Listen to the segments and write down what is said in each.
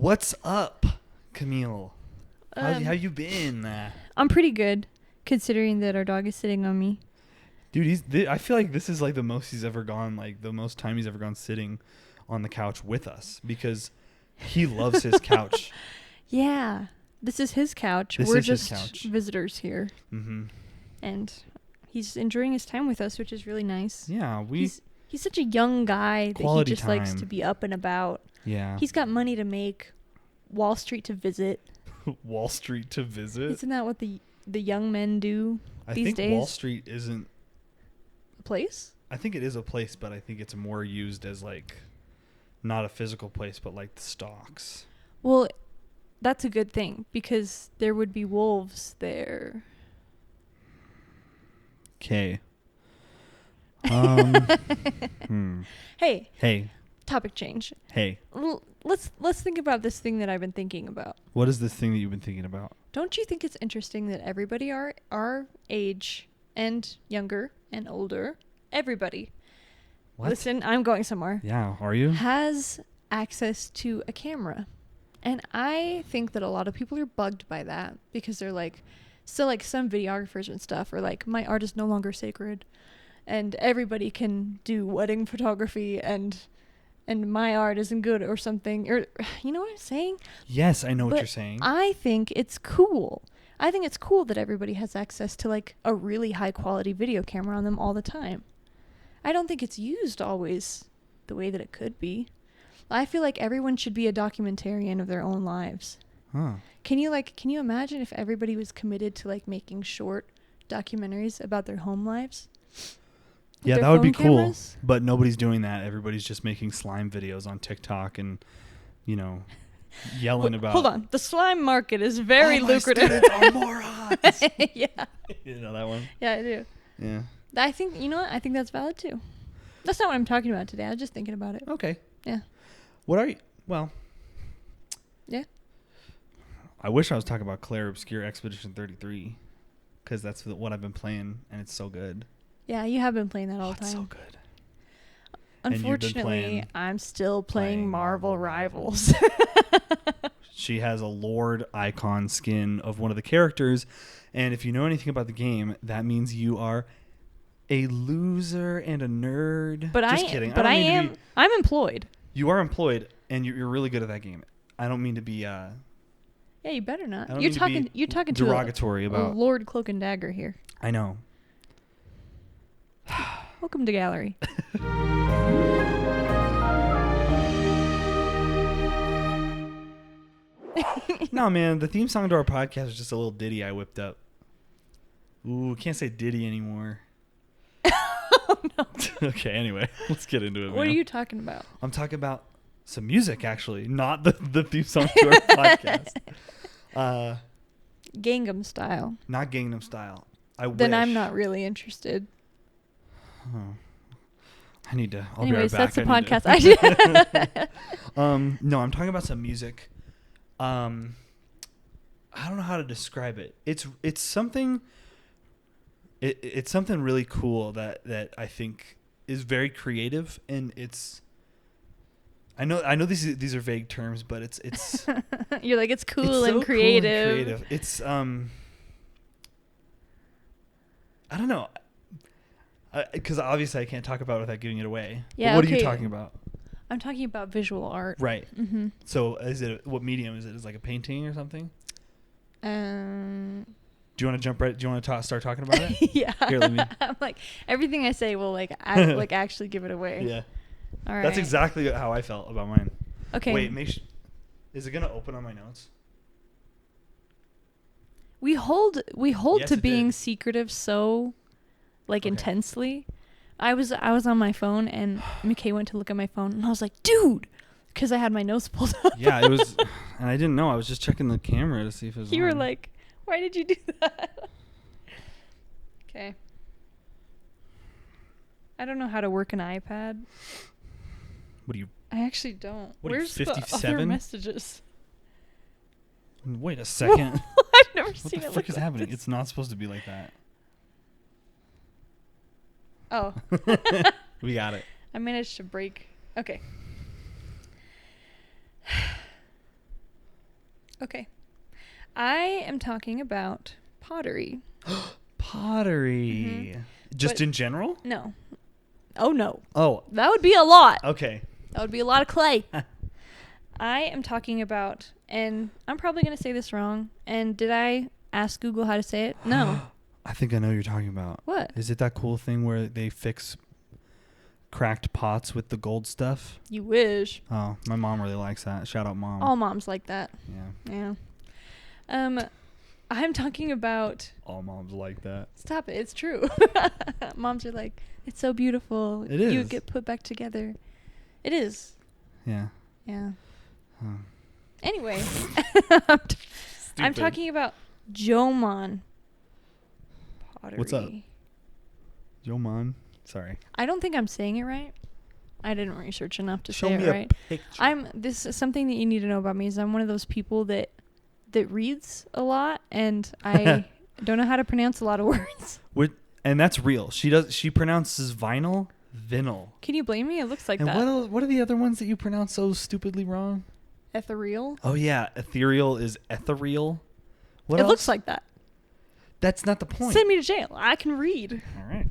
What's up, Camille? How you been? I'm pretty good, considering that our dog is sitting on me. Dude, I feel like this is like the most he's ever gone, like the most time he's ever gone sitting on the couch with us because he loves his couch. Yeah, this is his couch. We're just visitors here. Mm-hmm. And he's enjoying his time with us, which is really nice. Yeah, he's such a young guy that he just likes to be up and about. Yeah. He's got money to make, Wall Street to visit. Wall Street to visit? Isn't that what the young men do these days? I think Wall Street isn't a place? I think it is a place, but I think it's more used as like not a physical place, but like the stocks. Well, that's a good thing because there would be wolves there. Okay. Hey. Topic change. Hey. Let's think about this thing that I've been thinking about. What is this thing that you've been thinking about? Don't you think it's interesting that everybody our age and younger and older, everybody. What? Listen, I'm going somewhere. Yeah, are you? Has access to a camera. And I think that a lot of people are bugged by that because they're like, so like some videographers and stuff are like, my art is no longer sacred and everybody can do wedding photography and my art isn't good or something, or you know what I'm saying? Yes, I know what you're saying. I think it's cool. I think it's cool that everybody has access to like a really high quality video camera on them all the time. I don't think it's used always the way that it could be. I feel like everyone should be a documentarian of their own lives. Huh. Can you imagine if everybody was committed to like making short documentaries about their home lives? Yeah, that would be cool. But nobody's doing that. Everybody's just making slime videos on TikTok and, yelling about. Hold on. The slime market is very lucrative. My students are morons. Yeah. You know that one? Yeah, I do. Yeah. I think, I think that's valid too. That's not what I'm talking about today. I was just thinking about it. Okay. Yeah. What are you? Well. Yeah. I wish I was talking about Claire Obscure Expedition 33 because that's what I've been playing and it's so good. Yeah, you have been playing that all the time. It's so good. Unfortunately, I'm still playing Marvel Rivals. She has a Lord icon skin of one of the characters, and if you know anything about the game, that means you are a loser and a nerd. But Just kidding. I'm employed. You are employed, and you're really good at that game. I don't mean to be. Yeah, you better not. You're talking derogatory to about Lord Cloak and Dagger here. I know. Welcome to Gallery. No, man, the theme song to our podcast is just a little ditty I whipped up. Ooh, can't say ditty anymore. Oh, no. Okay, anyway, let's get into it, What are you talking about? I'm talking about some music, actually, not the theme song to our podcast. Gangnam Style. Not Gangnam Style. Then I'm not really interested. Oh. I'll Anyways, be right back. That's the podcast. No, I'm talking about some music. I don't know how to describe it. It's something. It's something really cool that I think is very creative, and it's. I know these are vague terms, but it's. You're like it's cool it's and so creative. Cool and creative. It's I don't know. Because obviously I can't talk about it without giving it away. Yeah. But what are you talking about? I'm talking about visual art. Right. Mm-hmm. So what medium is it? Is it like a painting or something? Do you want to jump right? Do you want to start talking about it? Yeah. Here, let me. I'm like everything I say will actually give it away. Yeah. All right. That's exactly how I felt about mine. Okay. Wait, is it gonna open on my notes? We hold Yes, to being secretive so intensely. I was on my phone and McKay went to look at my phone and I was like, dude, because I had my notes pulled up. Yeah, it was, and I didn't know. I was just checking the camera to see if it was. You on. were like, why did you do that? Okay. I don't know how to work an iPad. What do you? I actually don't. What Where's are you, 57? The other messages? Wait a second. I've never seen it. What the frick is happening? It's not supposed to be like that. Oh. We got it. I managed to break. Okay. Okay. I am talking about pottery. Pottery. Just But- in general? No. Oh, no. Oh, That would be a lot. okay. That would be a lot of clay. I am talking about, and I'm probably going to say this wrong. And did I ask Google how to say it? No. I think I know what you're talking about. What? Is it that cool thing where they fix cracked pots with the gold stuff? You wish. Oh, my mom really likes that. Shout out, Mom. All moms like that. Yeah. Yeah. I'm talking about... All moms like that. Stop it. It's true. Moms are like, it's so beautiful. It is. You get put back together. It is. Yeah. Yeah. Huh. Anyway. I'm talking about Jōmon pottery. What's up? Jōmon. Sorry. I don't think I'm saying it right. I didn't research enough to Show say me it right. a picture. This is something that you need to know about me is I'm one of those people that reads a lot and I don't know how to pronounce a lot of words. And that's real. She pronounces vinyl. Can you blame me? It looks like And that. what are the other ones that you pronounce so stupidly wrong? Ethereal. Oh yeah, ethereal is ethereal. What It else? looks like that. That's not the point. Send me to jail. I can read. All right.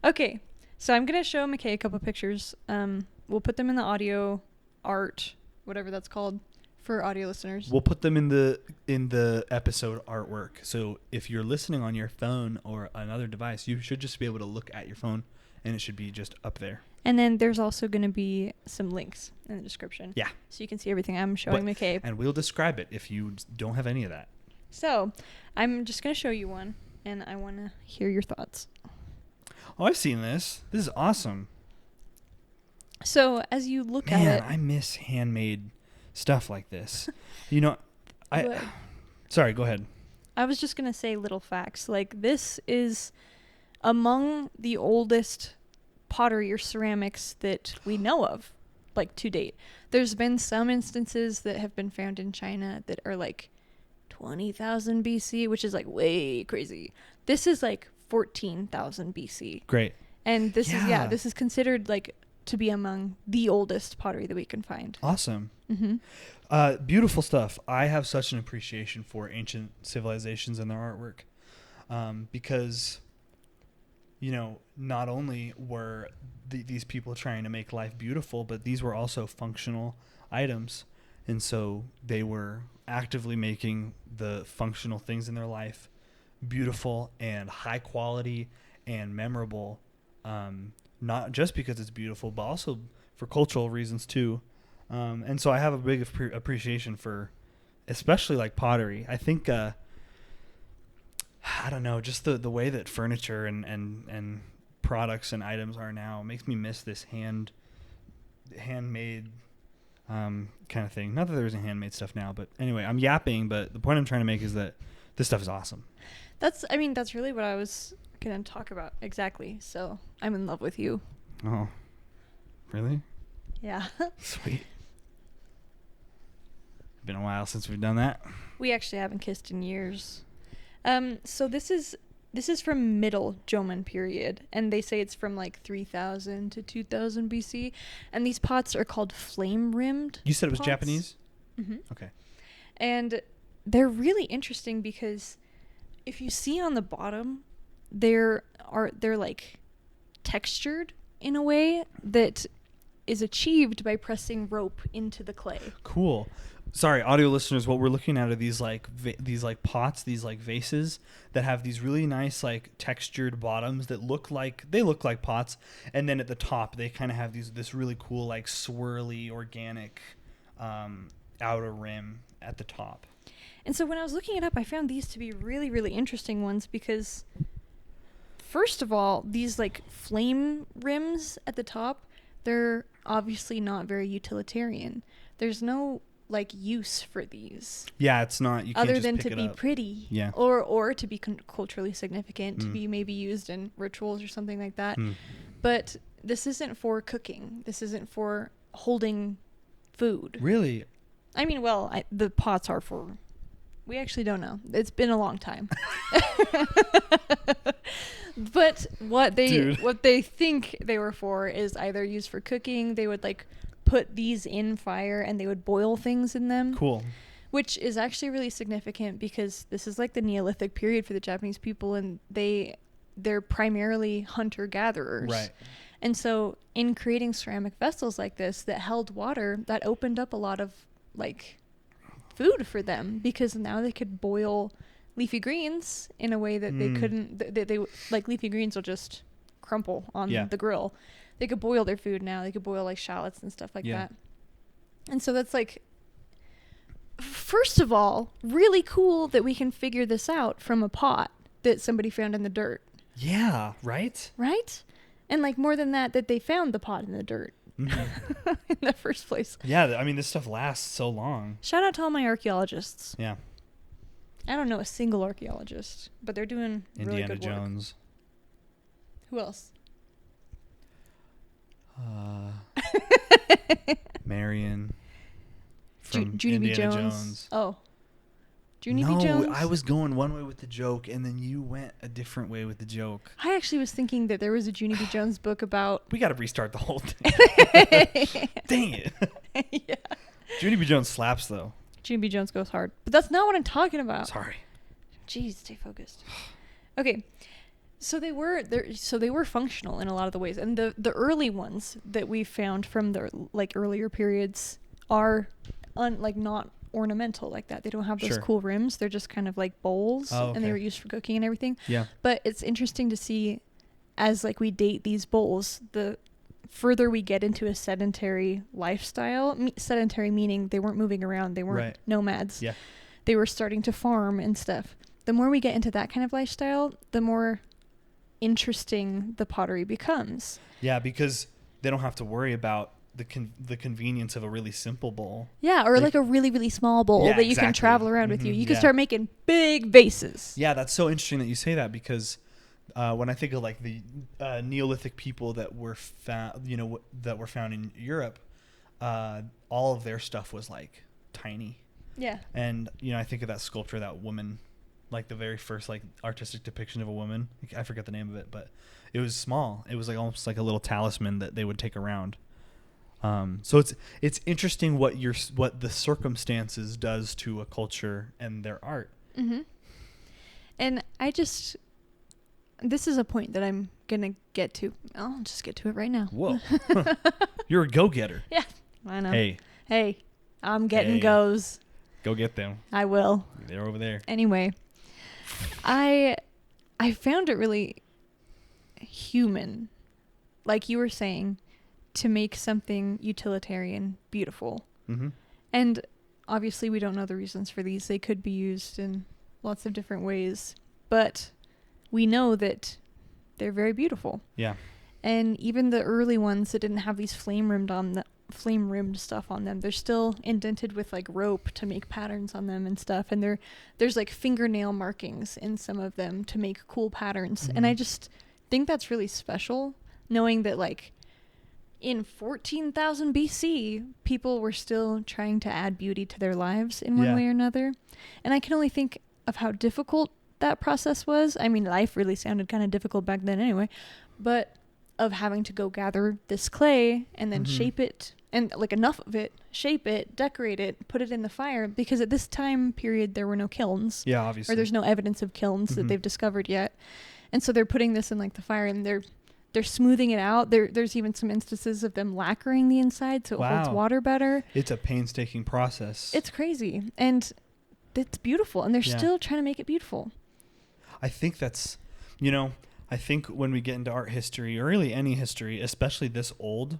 Okay, so I'm gonna show McKay a couple pictures. We'll put them in the audio art, whatever that's called, for audio listeners. We'll put them in the episode artwork. So if you're listening on your phone or another device, you should just be able to look at your phone, and it should be just up there. And then there's also gonna be some links in the description. Yeah. So you can see everything I'm showing McKay. And we'll describe it if you don't have any of that. So I'm just gonna show you one, and I want to hear your thoughts. Oh, I've seen this. This is awesome. So as you look Man, at it, I miss handmade stuff like this. You know, What? Sorry, go ahead. I was just gonna say little facts. Like this is among the oldest pottery or ceramics that we know of, like to date. There's been some instances that have been found in China that are like 20,000 BC, which is like way crazy. This is like 14,000 BC. Great. And this Yeah. this is considered like to be among the oldest pottery that we can find. Awesome. Mm-hmm. Beautiful stuff. I have such an appreciation for ancient civilizations and their artwork, because, you know, not only were these people trying to make life beautiful, but these were also functional items. And so they were actively making the functional things in their life beautiful and high quality and memorable, not just because it's beautiful, but also for cultural reasons too. And so I have a big appreciation for especially like pottery. I think, I don't know, just the way that furniture and products and items are now makes me miss this handmade kind of thing. Not that there isn't handmade stuff now, but anyway, I'm yapping, but the point I'm trying to make is that this stuff is awesome. That's really what I was going to talk about. Exactly. So I'm in love with you. Oh, really? Yeah. Sweet. Been a while since we've done that. We actually haven't kissed in years. So this is from middle Jōmon period, and they say it's from like 3000 to 2000 BC, and these pots are called flame rimmed. You said it was pots. Japanese? Mm-hmm. Okay. And they're really interesting because if you see on the bottom, they're like textured in a way that is achieved by pressing rope into the clay. Cool. Sorry, audio listeners, what we're looking at are these like pots, these like vases that have these really nice like textured bottoms that look like pots, and then at the top they kind of have this really cool like swirly organic outer rim at the top. And so when I was looking it up, I found these to be really, really interesting ones because first of all, these like flame rims at the top, they're obviously not very utilitarian. There's no like use for these. Yeah, it's not. You can't other just than pick to it be up. pretty. Yeah. Or to be culturally significant, to be maybe used in rituals or something like that. But this isn't for cooking. This isn't for holding food. Really? I mean, well, the pots are for... We actually don't know. It's been a long time. But what they think they were for is either used for cooking. They would like put these in fire and they would boil things in them. Cool. Which is actually really significant because this is like the Neolithic period for the Japanese people, and they're primarily hunter-gatherers. Right. And so in creating ceramic vessels like this that held water, that opened up a lot of like food for them, because now they could boil leafy greens in a way that they couldn't. They like leafy greens will just crumple on the grill. They could boil their food now. They could boil like shallots and stuff like that. And so that's like, first of all, really cool that we can figure this out from a pot that somebody found in the dirt. Yeah, right? Right? And like more than that they found the pot in the dirt in the first place. Yeah, I mean, this stuff lasts so long. Shout out to all my archaeologists. Yeah. I don't know a single archaeologist, but they're doing really Indiana good work. Jones. Who else? Marion. From Junie B. Indiana Jones. Oh. Junie B. No, Jones? I was going one way with the joke, and then you went a different way with the joke. I actually was thinking that there was a Junie B. Jones book about... We got to restart the whole thing. Dang it. Yeah. Junie B. Jones slaps, though. Junie B. Jones goes hard. But that's not what I'm talking about. Sorry. Jeez, stay focused. Okay. So they were functional in a lot of the ways. And the early ones that we found from the like earlier periods are not ornamental like that. They don't have those cool rims. They're just kind of like bowls, and they were used for cooking and everything. Yeah. But it's interesting to see as like we date these bowls, the further we get into a sedentary lifestyle, sedentary meaning they weren't moving around, they weren't nomads. Yeah. They were starting to farm and stuff. The more we get into that kind of lifestyle, the more interesting the pottery becomes. Yeah, because they don't have to worry about the convenience of a really simple bowl. Yeah, or like a really, really small bowl that you can travel around with you. You can start making big vases. Yeah, that's so interesting that you say that, because when I think of like the Neolithic people that were found in Europe, all of their stuff was like tiny. Yeah. And I think of that sculpture, that woman, like the very first like artistic depiction of a woman. I forget the name of it, but it was small. It was like almost like a little talisman that they would take around. So it's interesting what the circumstances does to a culture and their art. Mm-hmm. And this is a point that I'm gonna get to. I'll just get to it right now. Whoa, you're a go-getter. Yeah, I know. Hey, I'm getting goes. Go get them. I will. They're over there. Anyway, I found it really human, like you were saying, to make something utilitarian beautiful. Mm-hmm. And obviously we don't know the reasons for these. They could be used in lots of different ways, but we know that they're very beautiful. Yeah. And even the early ones that didn't have these flame rimmed stuff on them, they're still indented with like rope to make patterns on them and stuff. And there's like fingernail markings in some of them to make cool patterns. Mm-hmm. And I just think that's really special, knowing that like in 14,000 BC, people were still trying to add beauty to their lives in one way or another. And I can only think of how difficult that process was. I mean, life really sounded kind of difficult back then anyway, but of having to go gather this clay and then shape it, and like enough of it, shape it, decorate it, put it in the fire, because at this time period there were no kilns. Yeah, obviously. Or there's no evidence of kilns that they've discovered yet. And so they're putting this in like the fire, and they're smoothing it out. There's even some instances of them lacquering the inside so it holds water better. It's a painstaking process. It's crazy. And it's beautiful. And they're still trying to make it beautiful. I think that's, I think when we get into art history, or really any history, especially this old,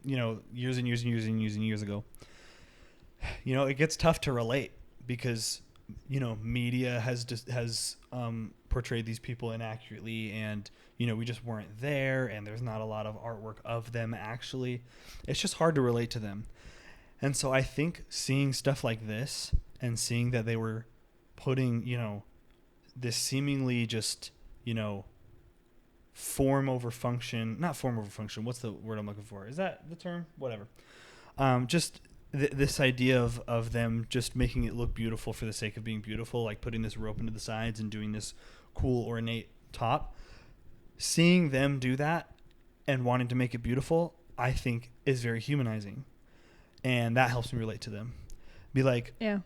years and years and years and years and years ago, it gets tough to relate, because, media has portrayed these people inaccurately, and we just weren't there, and there's not a lot of artwork of them actually. It's just hard to relate to them. And so I think seeing stuff like this, and seeing that they were putting this seemingly just form over function, not form over function, what's the word I'm looking for, is that the term, whatever, just this idea of them just making it look beautiful for the sake of being beautiful, like putting this rope into the sides and doing this cool ornate top. Seeing them do that and wanting to make it beautiful, I think, is very humanizing. and that helps me relate to them. Be like, Yeah.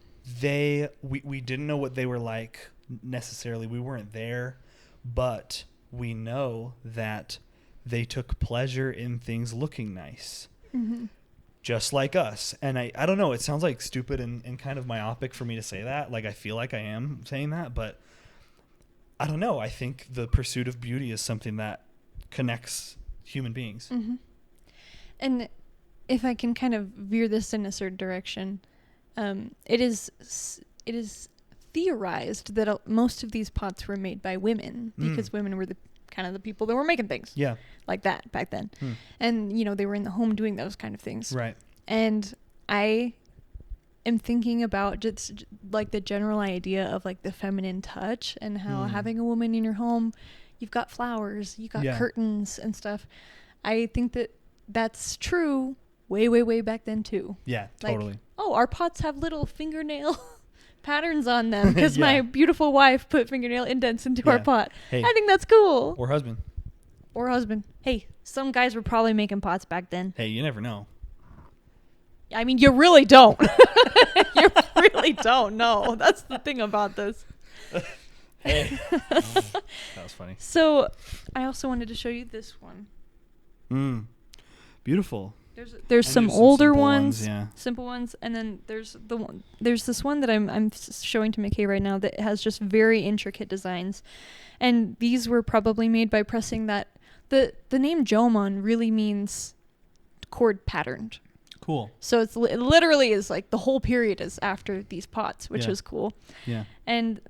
we didn't know what they were like necessarily. We weren't there, but we know that they took pleasure in things looking nice. Mm-hmm. Just like us. And I don't know, it sounds like stupid and kind of myopic for me to say that. Like, I feel like I am saying that, but I don't know. I think the pursuit of beauty is something that connects human beings. Mm-hmm. And if I can kind of veer this in a certain direction, it is theorized that most of these pots were made by women because women were the kind of the people that were making things like that back then. And, you know, they were in the home doing those kind of things. Right. And I am thinking about just like the general idea of like the feminine touch and how having a woman in your home, you've got flowers, you got curtains and stuff. I think that that's true way back then too. Yeah, like, totally. Oh, our pots have little fingernail patterns on them because my beautiful wife put fingernail indents into our pot. Hey, I think that's cool. Or husband. Hey, some guys were probably making pots back then. Hey, you never know. I mean, you really don't. You really don't know. That's the thing about this. Hey. That was funny. So, I also wanted to show you this one. Beautiful. There's some older ones, yeah. simple ones, and then there's this one that I'm showing to McKay right now that has just very intricate designs, and these were probably made by pressing that. The name Jōmon really means cord patterned. Cool. So it literally is like the whole period is after these pots, which is cool. Yeah.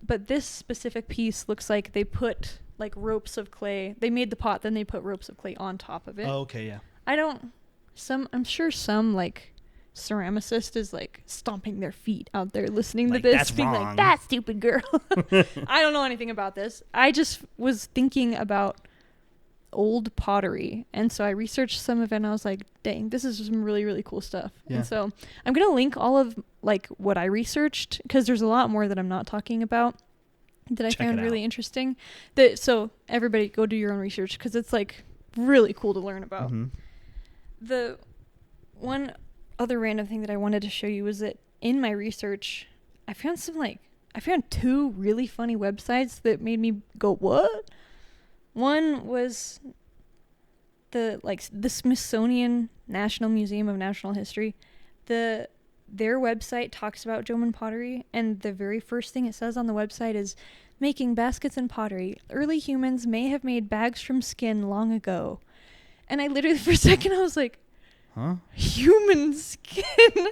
But this specific piece looks like they put like ropes of clay. They made the pot, then they put ropes of clay on top of it. Oh, okay, yeah. I'm sure some like ceramicist is like stomping their feet out there listening like, to this, that's being wrong. like, that stupid girl. I don't know anything about this. I just was thinking about old pottery, and so I researched some of it, and I was like, dang, this is some really, really cool stuff. Yeah. And so I'm gonna link all of like what I researched, because there's a lot more that I'm not talking about that I found really interesting. So everybody go do your own research, because it's like really cool to learn about. The one other random thing that I wanted to show you was that in my research, I found two really funny websites that made me go, what? One was the Smithsonian National Museum of Natural History. Their website talks about Jōmon pottery, and the very first thing it says on the website is, making baskets and pottery. Early humans may have made bags from skin long ago. And I literally, for a second, I was like, huh? Human skin?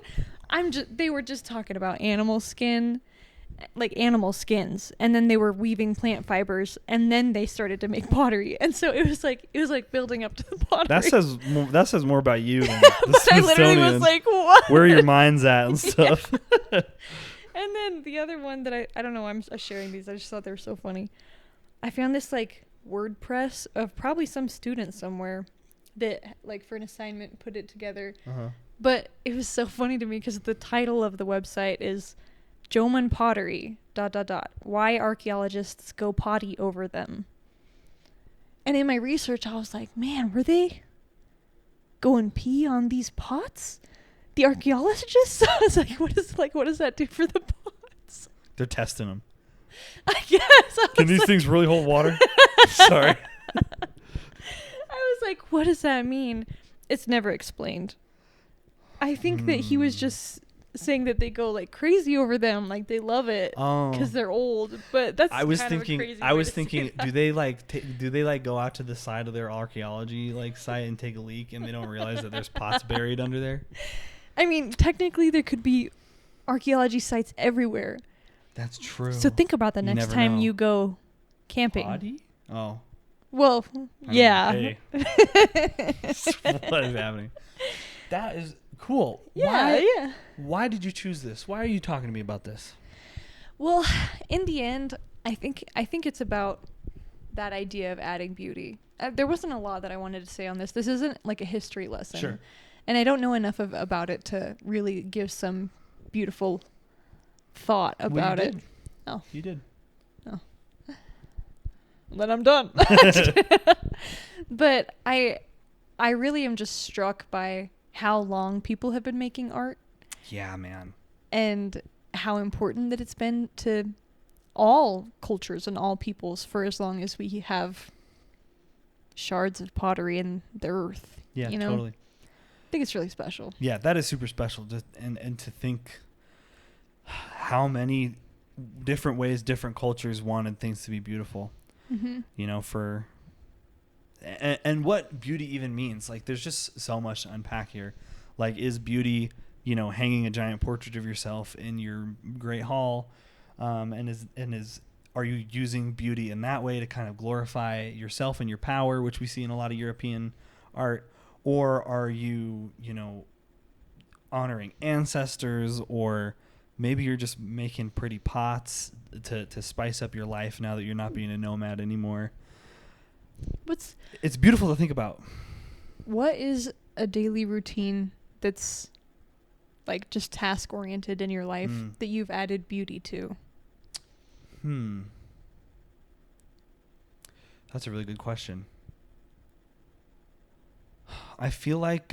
They were just talking about animal skin, like animal skins. And then they were weaving plant fibers, and then they started to make pottery. And so it was like building up to the pottery. That says more about you than but the I literally was like, what? Where your mind's at and stuff. And then the other one that I don't know, I'm sharing these. I just thought they were so funny. I found this like WordPress of probably some student somewhere that like for an assignment put it together. But it was so funny to me because the title of the website is Jōmon pottery ... Why archaeologists go potty over them. And in my research I was like, man, were they going pee on these pots? The archaeologists? I was like, what does that do for the pots? They're testing them. I guess. Can these things really hold water? Sorry. I was like, what does that mean? It's never explained. I think that he was just saying that they go like crazy over them, like they love it because they're old. But that's I was kind thinking. Of a crazy I was way to thinking, say that. do they like go out to the side of their archaeology like site and take a leak, and they don't realize that there's pots buried under there? I mean, technically, there could be archaeology sites everywhere. That's true. So think about the next time you go camping. Potty? Oh. Well, yeah. Hey. What is happening? That is cool. Yeah. Why did you choose this? Why are you talking to me about this? Well, in the end, I think it's about that idea of adding beauty. There wasn't a lot that I wanted to say on this. This isn't like a history lesson. Sure. And I don't know enough about it to really give some beautiful thought about it. Oh. You did. Oh. Then I'm done. But I really am just struck by how long people have been making art Yeah, man. and how important that it's been to all cultures and all peoples for as long as we have shards of pottery in the earth. Yeah, you know? totally. I think it's really special. Yeah, that is super special. And to think how many different ways different cultures wanted things to be beautiful. Mm-hmm. You know, and what beauty even means. Like, there's just so much to unpack here. Like, is beauty, you know, hanging a giant portrait of yourself in your great hall? Are you using beauty in that way to kind of glorify yourself and your power, which we see in a lot of European art? Or are you, you know, honoring ancestors, or maybe you're just making pretty pots to spice up your life now that you're not being a nomad anymore? It's beautiful to think about. What is a daily routine that's like just task oriented in your life that you've added beauty to? That's a really good question. I feel like,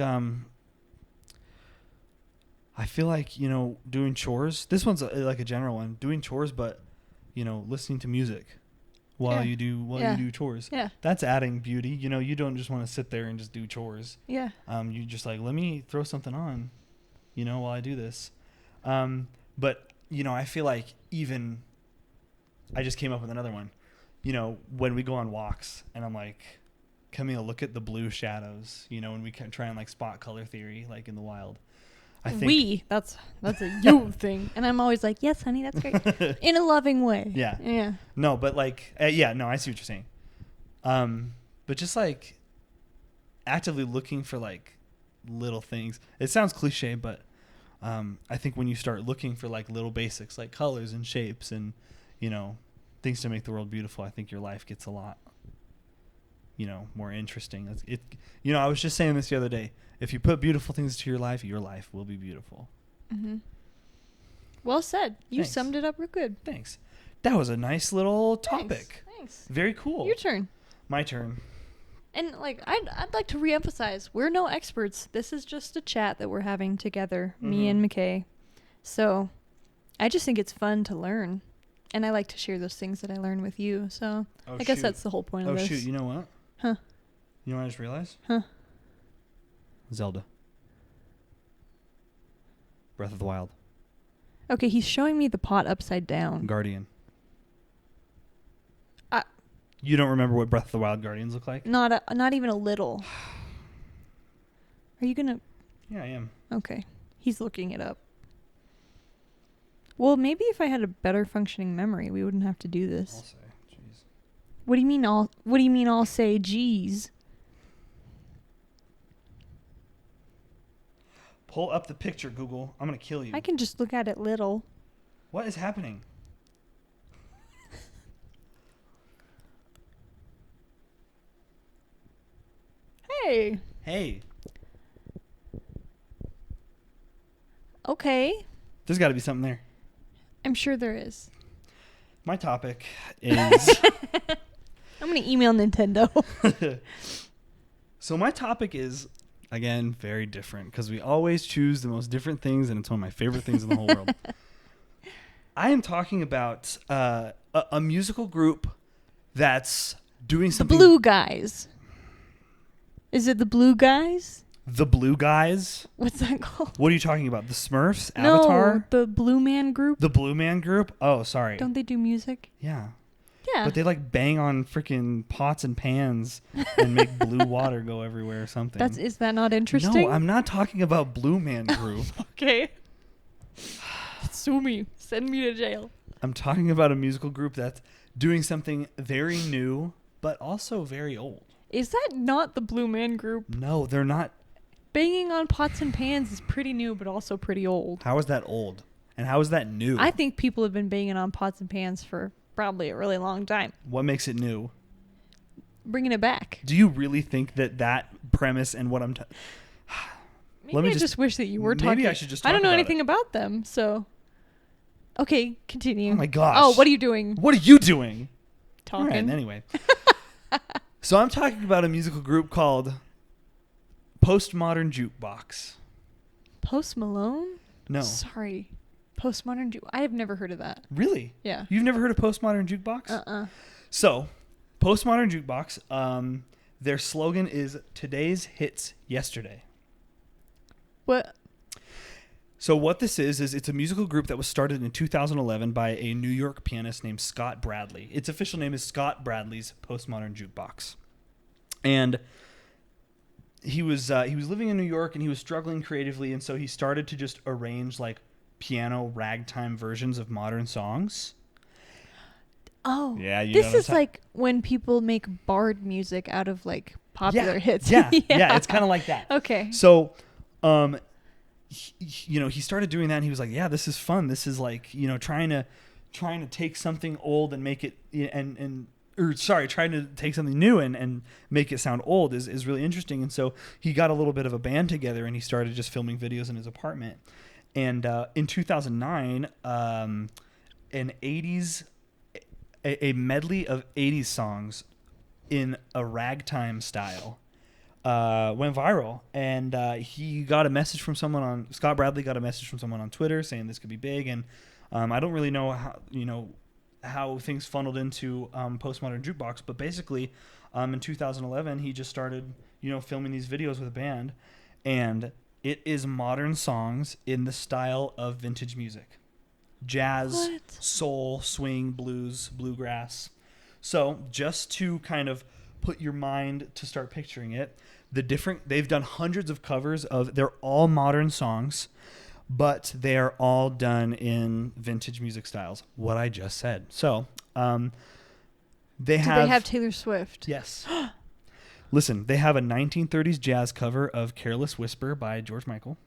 you know, doing chores. This one's like a general one. Doing chores, but, you know, listening to music while you do chores. Yeah. That's adding beauty. You know, you don't just want to sit there and just do chores. Yeah. You just like, let me throw something on, you know, while I do this. But, you know, I feel like I just came up with another one. You know, when we go on walks and I'm like, Camille, look at the blue shadows, you know, when we can try and like spot color theory, like in the wild. I think that's a you thing. And I'm always like, yes, honey, that's great. In a loving way. Yeah. Yeah. No, but like, I see what you're saying. But just like actively looking for like little things. It sounds cliche, but I think when you start looking for like little basics, like colors and shapes and, you know, things to make the world beautiful, I think your life gets a lot, you know, more interesting. You know, I was just saying this the other day. If you put beautiful things to your life will be beautiful. Mm-hmm. Well said. You Thanks. summed it up real good. Thanks. That was a nice little topic. Thanks. Very cool. Your turn. My turn. And like, I'd like to reemphasize, we're no experts. This is just a chat that we're having together, me and McKay. So I just think it's fun to learn. And I like to share those things that I learn with you. So I guess that's the whole point of this. Oh, shoot. You know what? Huh? You know what I just realized? Huh? Zelda. Breath of the Wild. Okay, he's showing me the pot upside down. Guardian. You don't remember what Breath of the Wild Guardians look like? Not even a little. Are you gonna? Yeah, I am. Okay, he's looking it up. Well, maybe if I had a better functioning memory, we wouldn't have to do this. I'll say, jeez. What do you mean? What do you mean? I'll say, geez. Pull up the picture, Google. I'm gonna kill you. I can just look at it little. What is happening? Hey. Hey. Okay. There's got to be something there. I'm sure there is. My topic is... I'm going to email Nintendo. So my topic is, again, very different because we always choose the most different things, and it's one of my favorite things in the whole world. I am talking about a musical group that's doing something... The Blue Guys. Is it the Blue Guys? The Blue Guys? What's that called? What are you talking about? The Smurfs? Avatar? No, the Blue Man Group. The Blue Man Group? Oh, sorry. Don't they do music? Yeah. Yeah. But they like bang on freaking pots and pans and make blue water go everywhere or something. Is that not interesting? No, I'm not talking about Blue Man Group. Okay. Sue me. Send me to jail. I'm talking about a musical group that's doing something very new, but also very old. Is that not the Blue Man Group? No, they're not. Banging on pots and pans is pretty new, but also pretty old. How is that old? And how is that new? I think people have been banging on pots and pans for probably a really long time. What makes it new? Bringing it back. Do you really think that premise and what I'm... Maybe I just wish that you were talking. Maybe I should just talk I don't know about anything about them, so... Okay, continue. Oh my gosh. Oh, what are you doing? What are you doing? Talking. All right, anyway. So I'm talking about a musical group called Postmodern Jukebox. Post Malone? No. Sorry. Postmodern I have never heard of that. Really? Yeah. You've never heard of Postmodern Jukebox? So, Postmodern Jukebox, their slogan is "Today's hits yesterday." What? So what this is it's a musical group that was started in 2011 by a New York pianist named Scott Bradlee. Its official name is Scott Bradlee's Postmodern Jukebox. And he was living in New York and he was struggling creatively, and so he started to just arrange like piano ragtime versions of modern songs. Oh. Yeah, this is like when people make bard music out of like popular hits. Yeah, yeah, it's kind of like that. Okay. So, he started doing that and he was like, yeah, this is fun. This is like, trying to take something old and make it trying to take something new and make it sound old is really interesting. And so he got a little bit of a band together and he started just filming videos in his apartment. And in 2009, a medley of 80s songs in a ragtime style went viral, and Scott Bradlee got a message from someone on Twitter saying this could be big, and I don't really know how things funneled into Postmodern Jukebox, but basically in 2011 he just started filming these videos with a band, and it is modern songs in the style of vintage music. Jazz, soul, swing, blues, bluegrass. So just to kind of put your mind to start picturing it, they've done hundreds of covers they're all modern songs, but they're all done in vintage music styles. What I just said. So, they have Taylor Swift? Yes. Listen, they have a 1930s jazz cover of Careless Whisper by George Michael.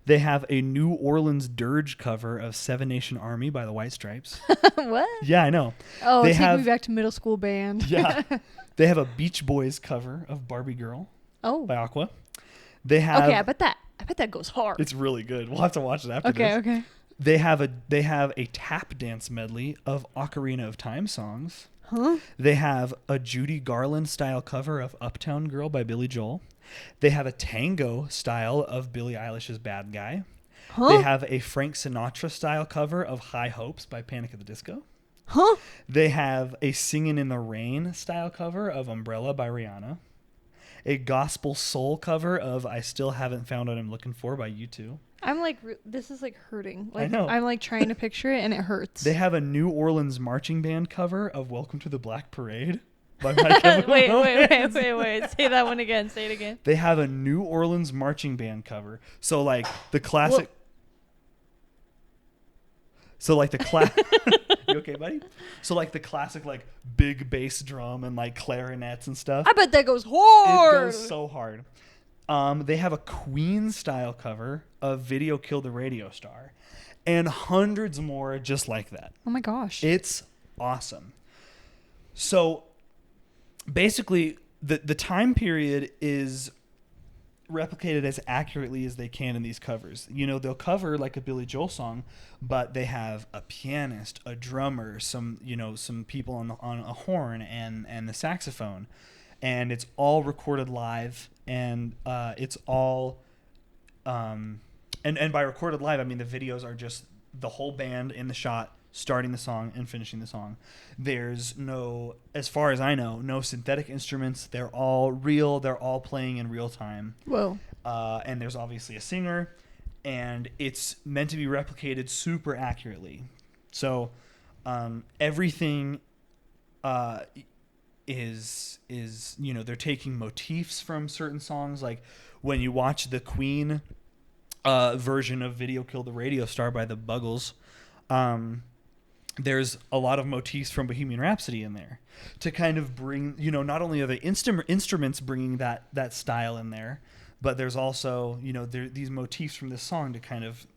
They have a New Orleans dirge cover of Seven Nation Army by the White Stripes. What? Yeah, I know. Oh, take me back to middle school band. Yeah. They have a Beach Boys cover of Barbie Girl by Aqua. They have Okay, I bet that goes hard. It's really good. We'll have to watch it after this. Okay. They have a tap dance medley of Ocarina of Time songs. Huh? They have a Judy Garland style cover of Uptown Girl by Billy Joel. They have a tango style of Billie Eilish's Bad Guy. Huh? They have a Frank Sinatra style cover of High Hopes by Panic at the Disco. Huh? They have a Singin' in the Rain style cover of Umbrella by Rihanna. A gospel soul cover of I Still Haven't Found What I'm Looking For by U2. I'm like, this is like hurting. Like, I know. I'm like trying to picture it and it hurts. They have a New Orleans marching band cover of Welcome to the Black Parade by My Chemical wait. Romance. Say that one again. Say it again. They have a New Orleans marching band cover. So like the classic. You okay, buddy? So like the classic like big bass drum and like clarinets and stuff. I bet that goes hard. It goes so hard. They have a Queen style cover of Video Killed the Radio Star, and hundreds more just like that. Oh my gosh. It's awesome. So basically the time period is replicated as accurately as they can in these covers. They'll cover like a Billy Joel song, but they have a pianist, a drummer, some people on a horn and the saxophone, and it's all recorded live, and it's all and by recorded live I mean the videos are just the whole band in the shot starting the song and finishing the song. There's no, as far as I know, no synthetic instruments. They're all real. They're all playing in real time. Whoa. And there's obviously a singer, and it's meant to be replicated super accurately. So everything is they're taking motifs from certain songs. Like when you watch the Queen version of Video Killed the Radio Star by the Buggles, there's a lot of motifs from Bohemian Rhapsody in there to kind of bring, not only are the instruments bringing that style in there, but there's also, these motifs from this song to kind of,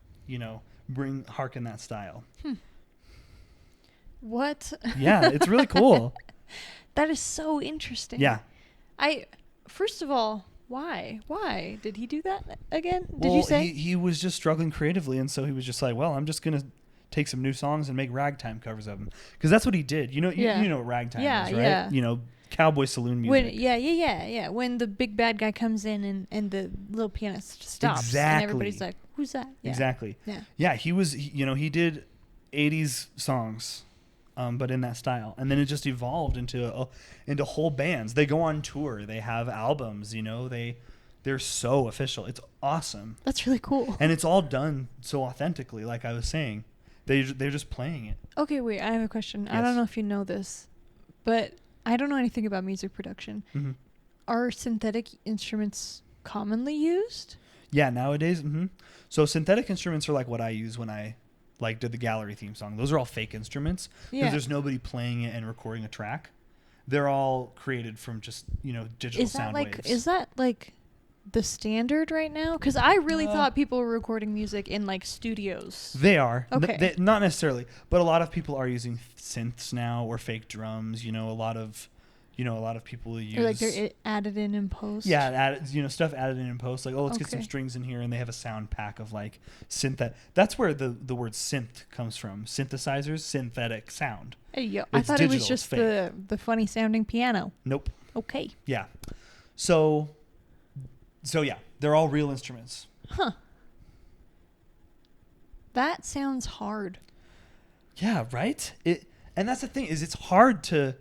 harken that style. What? Yeah, it's really cool. That is so interesting. Yeah. First of all, why? Why did he do that again? Did Well, you say? He was just struggling creatively, and so he was just like, well, I'm just going to take some new songs and make ragtime covers of them, because that's what he did. You know what ragtime is, right? Yeah. Cowboy saloon music. Yeah. When the big bad guy comes in and the little pianist stops, and everybody's like, "Who's that?" Yeah. Exactly. Yeah. Yeah, he did 80s songs, but in that style, and then it just evolved into whole bands. They go on tour. They have albums. They're so official. It's awesome. That's really cool. And it's all done so authentically, like I was saying. They're just playing it. Okay, wait. I have a question. Yes. I don't know if you know this, but I don't know anything about music production. Mm-hmm. Are synthetic instruments commonly used? Yeah, nowadays. Mm-hmm. So synthetic instruments are like what I use when I did the gallery theme song. Those are all fake instruments because there's nobody playing it and recording a track. They're all created from just digital sound waves. Is that like the standard right now? Because I really thought people were recording music in like studios. They are. Okay. Not necessarily, but a lot of people are using synths now or fake drums. A lot of people use. Or like they're added in post. Yeah, stuff added in post. Like, let's get some strings in here, and they have a sound pack of like synth. That's where the word synth comes from. Synthesizers, synthetic sound. Hey, yo, I thought digital, it was just the funny sounding piano. Nope. Okay. Yeah. So yeah, they're all real instruments. Huh. That sounds hard. Yeah, right? And that's the thing, is it's hard to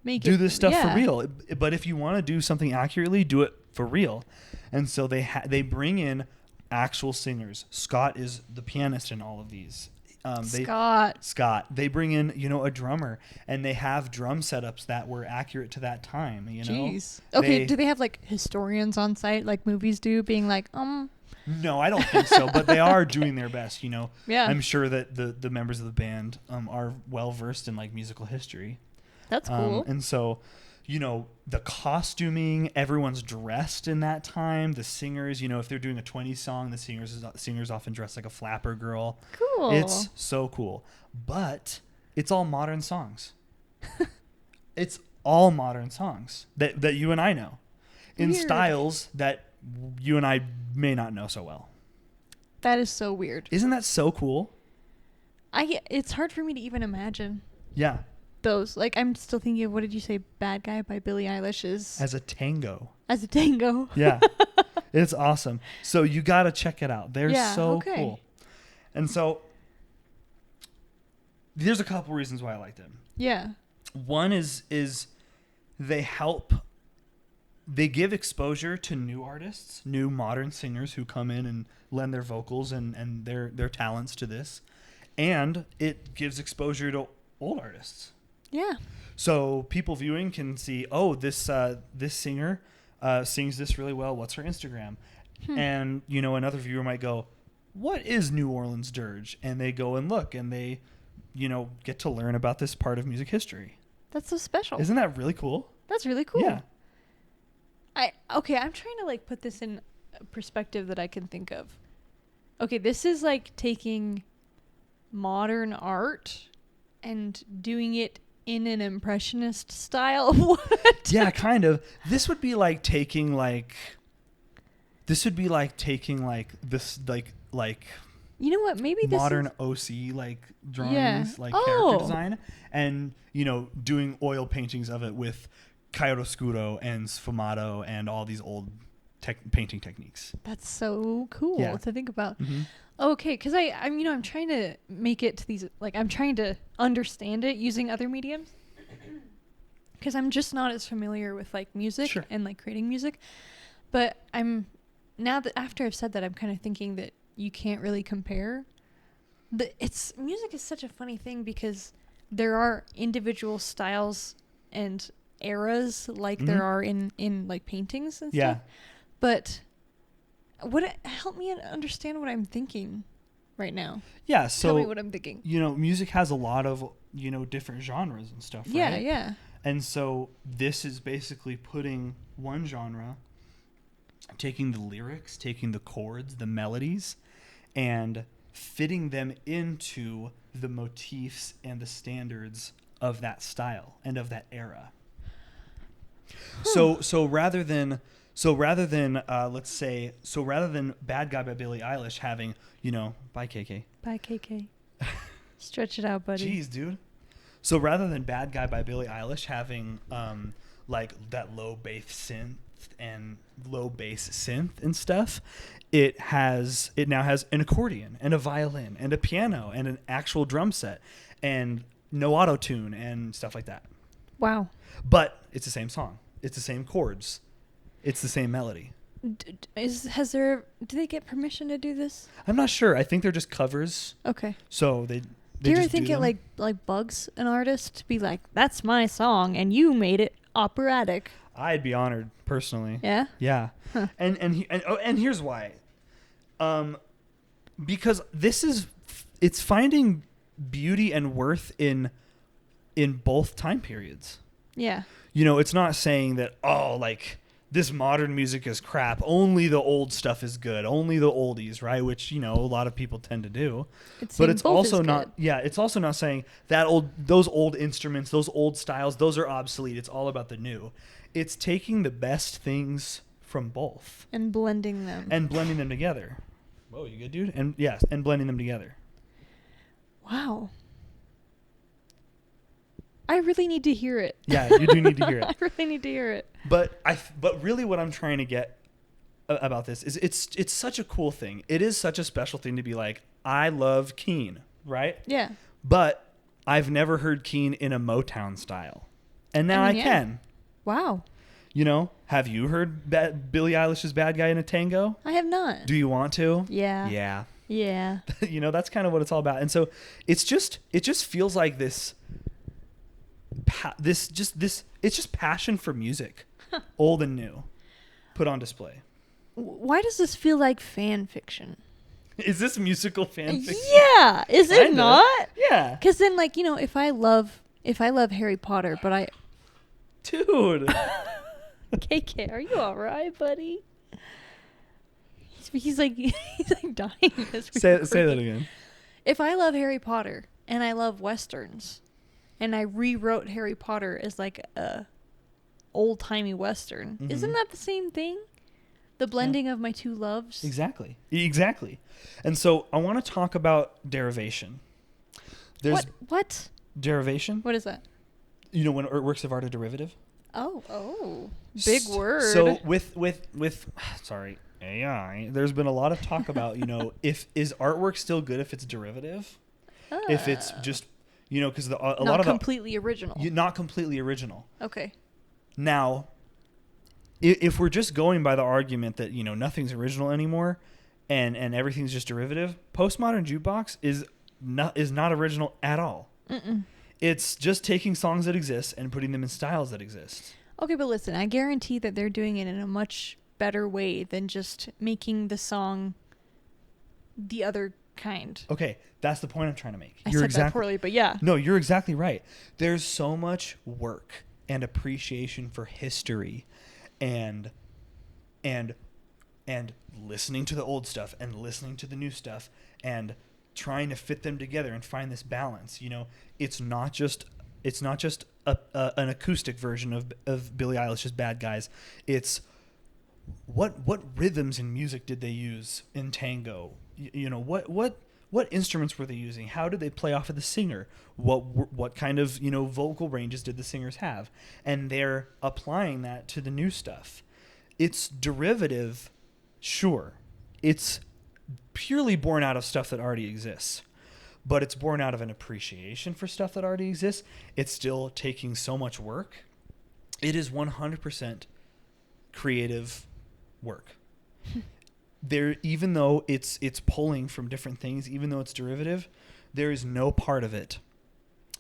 do this stuff for real. But if you want to do something accurately, do it for real. And so they bring in actual singers. Scott is the pianist in all of these. Scott. They bring in, a drummer, and they have drum setups that were accurate to that time, Jeez. Okay, do they have like historians on site like movies do, being like, No, I don't think so, but they are doing their best, Yeah. I'm sure that the members of the band are well versed in like musical history. That's cool. And so, the costuming, everyone's dressed in that time. The singers, if they're doing a 20s song, the singers often dress like a flapper girl. Cool. It's so cool. But it's all modern songs. It's all modern songs that you and I know in styles that you and I may not know so well. That is so weird. Isn't that so cool? It's hard for me to even imagine. Yeah. Those, like, I'm still thinking of, what did you say, Bad Guy by Billie Eilish is? As a tango. Yeah. It's awesome. So you got to check it out. They're so cool. And so there's a couple reasons why I like them. Yeah. One is they give exposure to new artists, new modern singers who come in and lend their vocals and their talents to this. And it gives exposure to old artists. Yeah. So people viewing can see, this singer sings this really well. What's her Instagram? And, another viewer might go, what is New Orleans dirge? And they go and look, and they, get to learn about this part of music history. That's so special. Isn't that really cool? That's really cool. Yeah. I'm trying to like put this in a perspective that I can think of. Okay, this is like taking modern art and doing it in an impressionist style. What? Yeah, kind of. This would be like taking this you know what? Maybe this modern OC like drawings, character design, and doing oil paintings of it with chiaroscuro and sfumato and all these old painting techniques. That's so cool to think about. Mm-hmm. Okay, because I'm trying to make it to these, like, I'm trying to understand it using other mediums, because I'm just not as familiar with like music and like creating music. But after I've said that, I'm kind of thinking that you can't really compare. Music is such a funny thing, because there are individual styles and eras like there are in like paintings and stuff. But help me understand what I'm thinking right now. Yeah, so tell me what I'm thinking. Music has a lot of different genres and stuff, right? Yeah. And so this is basically putting one genre, taking the lyrics, taking the chords, the melodies, and fitting them into the motifs and the standards of that style and of that era. So rather than Bad Guy by Billie Eilish having, by KK. By KK. Stretch it out, buddy. Jeez, dude. So rather than Bad Guy by Billie Eilish having like that low bass synth and stuff. It now has an accordion and a violin and a piano and an actual drum set and no auto tune and stuff like that. Wow. But it's the same song. It's the same chords. It's the same melody. Do they get permission to do this? I'm not sure. I think they're just covers. Okay. So they do you ever just think do it them. like bugs an artist to be like, that's my song and you made it operatic? I'd be honored personally. Yeah. Yeah. Huh. And here's why. Because it's finding beauty and worth in both time periods. Yeah. You know, it's not saying that, oh, like this modern music is crap. Only the old stuff is good. Only the oldies, right? Which, you know, a lot of people tend to do. But it's also not, it's also not saying that those old instruments, those old styles, those are obsolete. It's all about the new. It's taking the best things from both. And blending them together. Whoa, you good, dude? And yes, and blending them together. Wow. I really need to hear it. Yeah, you do need to hear it. I really need to hear it. But really what I'm trying to get about this is it's such a cool thing. It is such a special thing to be like, I love Keen, right? Yeah. But I've never heard Keen in a Motown style. And now I can. Wow. You know, have you heard Billie Eilish's Bad Guy in a Tango? I have not. Do you want to? Yeah. Yeah. Yeah. You know, that's kind of what it's all about. And so it just feels like it's just passion for music, old and new, put on display. Why does this feel like fan fiction? Is this musical fan fiction? Yeah. Is it Kinda. not? Yeah. Because then, like, you know, if I love Harry Potter, but Dude. KK, are you all right, buddy? He's like dying. Say that again. If I love Harry Potter and I love Westerns, and I rewrote Harry Potter as like a old-timey Western, isn't that the same thing? The blending of my two loves? Exactly. And so I want to talk about derivation. There's What? derivation. What is that? You know when works of art are derivative? Oh. Big word. So with sorry, AI, there's been a lot of talk about, you know, is artwork still good if it's derivative? If it's just, you know, because a lot of not completely original. Not completely original. Okay. Now, if we're just going by the argument that, you know, nothing's original anymore and everything's just derivative, Postmodern Jukebox is not original at all. Mm-mm. It's just taking songs that exist and putting them in styles that exist. Okay, but listen, I guarantee that they're doing it in a much better way than just making the song the other kind. Okay, that's the point I'm trying to make. I said that poorly, but yeah. No, you're exactly right. There's so much work and appreciation for history and listening to the old stuff and listening to the new stuff and trying to fit them together and find this balance. You know, it's not just an acoustic version of Billie Eilish's Bad Guys. It's what rhythms in music did they use in tango? You know, what instruments were they using? How did they play off of the singer? What kind of, you know, vocal ranges did the singers have? And they're applying that to the new stuff. It's derivative, sure. It's purely born out of stuff that already exists. But it's born out of an appreciation for stuff that already exists. It's still taking so much work. It is 100% creative work. There, even though it's pulling from different things, even though it's derivative, there is no part of it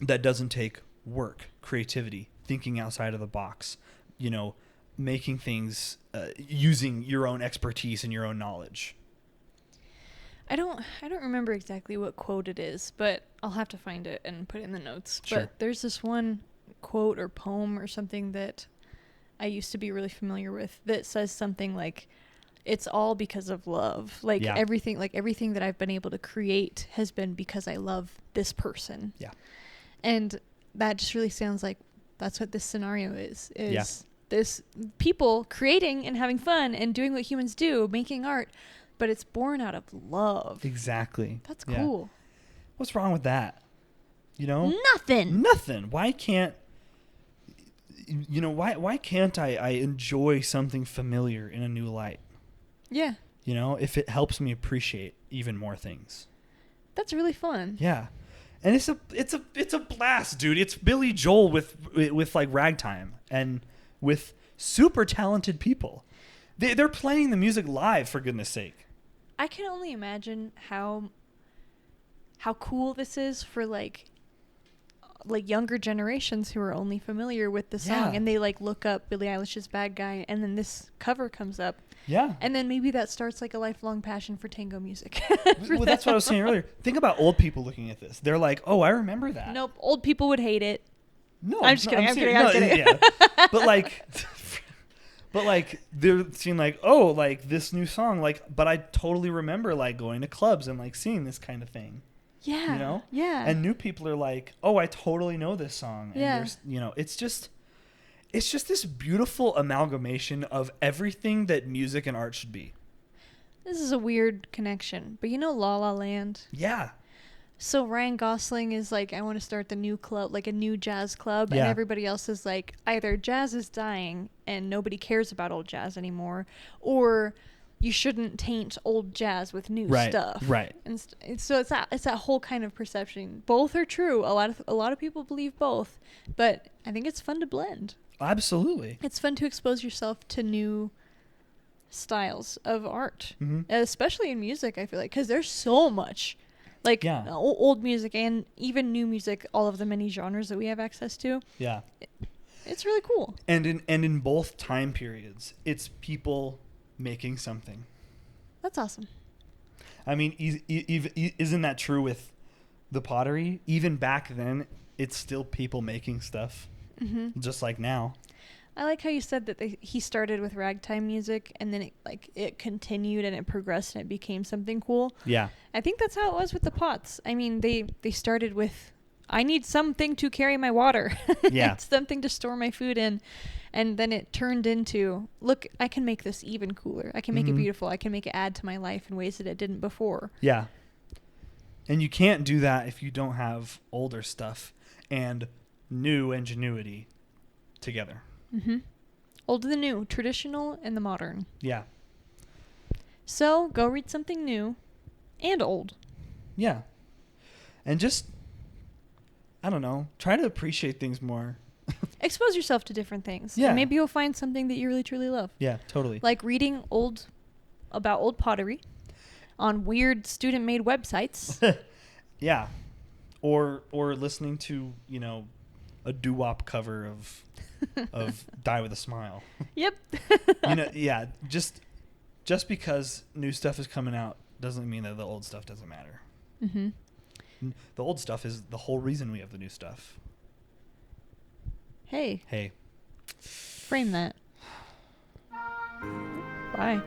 that doesn't take work, creativity, thinking outside of the box, you know, making things, using your own expertise and your own knowledge. I don't remember exactly what quote it is, but I'll have to find it and put it in the notes. Sure. But there's this one quote or poem or something that I used to be really familiar with that says something like, it's all because of love. Like everything that I've been able to create has been because I love this person. Yeah. And that just really sounds like that's what this scenario is this people creating and having fun and doing what humans do, making art, but it's born out of love. Exactly. That's cool. What's wrong with that? You know? Nothing. Why can't you know, why can't I enjoy something familiar in a new light? Yeah. You know, if it helps me appreciate even more things. That's really fun. Yeah. And it's a blast, dude. It's Billy Joel with like ragtime and with super talented people. They're playing the music live, for goodness sake. I can only imagine how cool this is for like younger generations who are only familiar with the song, and they like look up Billie Eilish's Bad Guy, and then this cover comes up. Yeah. And then maybe that starts like a lifelong passion for tango music. Well, that's what I was saying earlier. Think about old people looking at this. They're like, "Oh, I remember that." Nope, old people would hate it. No, I'm just kidding. I'm kidding. Yeah. But like they're seeing like, "Oh, like this new song," like, but I totally remember like going to clubs and like seeing this kind of thing. Yeah. You know? Yeah. And new people are like, "Oh, I totally know this song." And there's, you know, it's just this beautiful amalgamation of everything that music and art should be. This is a weird connection, but you know La La Land? Yeah. So Ryan Gosling is like, I want to start the new club, like a new jazz club, Yeah. and everybody else is like, either jazz is dying and nobody cares about old jazz anymore, or you shouldn't taint old jazz with new stuff. Right. And so it's that whole kind of perception. Both are true. A lot of people believe both, but I think it's fun to blend. Absolutely. It's fun to expose yourself to new styles of art, especially in music, I feel like, because there's so much like old music and even new music, all of the many genres that we have access to. Yeah. It's really cool. And in both time periods, it's people making something. That's awesome. I mean, isn't that true with the Pottery? Even back then, it's still people making stuff. Just like now. I like how you said that he started with ragtime music and then it continued and it progressed and it became something cool. Yeah. I think that's how it was with the pots. I mean, they started with, I need something to carry my water. Yeah. Something to store my food in. And then it turned into, look, I can make this even cooler. I can make it beautiful. I can make it add to my life in ways that it didn't before. Yeah. And you can't do that if you don't have older stuff and new ingenuity together. Old and the new, traditional and the modern. Yeah. So go read something new and old. Yeah. And just, I don't know, try to appreciate things more. Expose yourself to different things. Yeah. And maybe you'll find something that you really truly love. Yeah, totally. Like reading about old pottery on weird student-made websites. Yeah. Or listening to, you know, a doo-wop cover of Die With a Smile. Yep. You know, yeah, just because new stuff is coming out doesn't mean that the old stuff doesn't matter. The old stuff is the whole reason we have the new stuff. Hey. Frame that. Bye.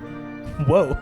Whoa.